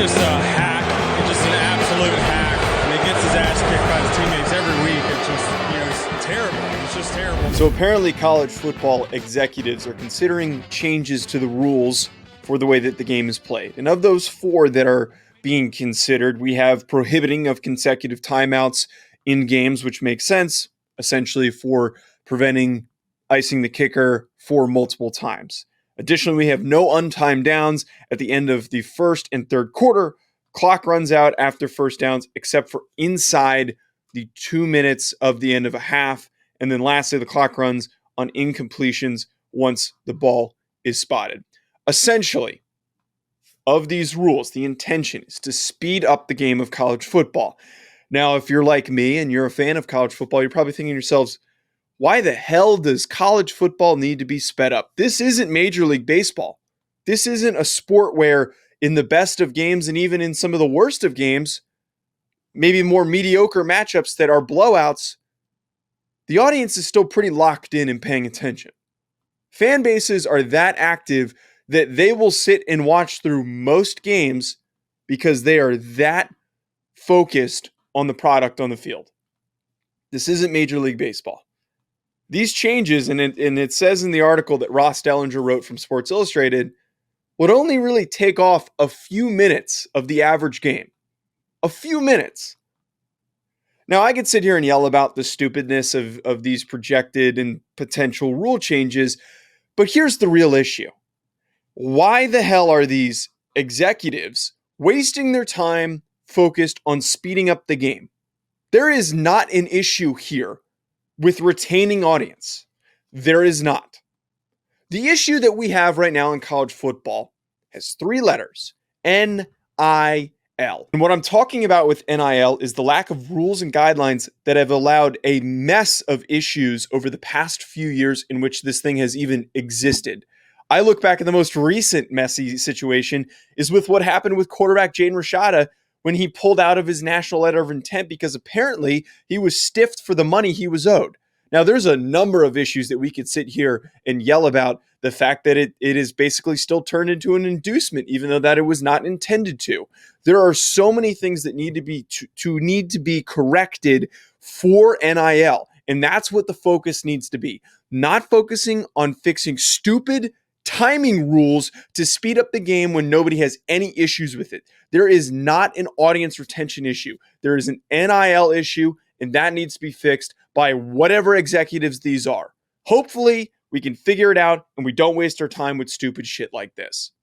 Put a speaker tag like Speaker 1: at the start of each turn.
Speaker 1: just a hack. It's just an absolute hack. And he gets his ass kicked by his teammates every week. It's just, it's terrible. It's just terrible.
Speaker 2: So apparently college football executives are considering changes to the rules for the way that the game is played. And of those four that are being considered, we have prohibiting of consecutive timeouts in games, which makes sense, essentially for preventing icing the kicker for multiple times. Additionally, we have no untimed downs at the end of the first and third quarter. Clock runs out after first downs, except for inside the 2 minutes of the end of a half. And then lastly, the clock runs on incompletions once the ball is spotted. Essentially, of these rules, the intention is to speed up the game of college football. Now, if you're like me and you're a fan of college football, you're probably thinking to yourselves, why the hell does college football need to be sped up? This isn't Major League Baseball. This isn't a sport where in the best of games and even in some of the worst of games, maybe more mediocre matchups that are blowouts, the audience is still pretty locked in and paying attention. Fan bases are that active that they will sit and watch through most games because they are that focused on the product on the field. This isn't Major League Baseball. These changes, and it says in the article that Ross Dellinger wrote from Sports Illustrated, would only really take off a few minutes of the average game. A few minutes. Now, I could sit here and yell about the stupidness of these projected and potential rule changes, but here's the real issue. Why the hell are these executives wasting their time focused on speeding up the game? There is not an issue here with retaining audience. There is not. The issue that we have right now in college football has three letters, NIL. And what I'm talking about with NIL is the lack of rules and guidelines that have allowed a mess of issues over the past few years in which this thing has even existed. I look back at the most recent messy situation is with what happened with quarterback Jaden Rashada when he pulled out of his national letter of intent because apparently he was stiffed for the money he was owed. Now, there's a number of issues that we could sit here and yell about the fact that it is basically still turned into an inducement, even though that it was not intended to. There are so many things that need to be corrected for NIL, and that's what the focus needs to be. Not focusing on fixing stupid timing rules to speed up the game when nobody has any issues with it. There is not an audience retention issue. There is an NIL issue, and that needs to be fixed by whatever executives these are. Hopefully, we can figure it out and we don't waste our time with stupid shit like this.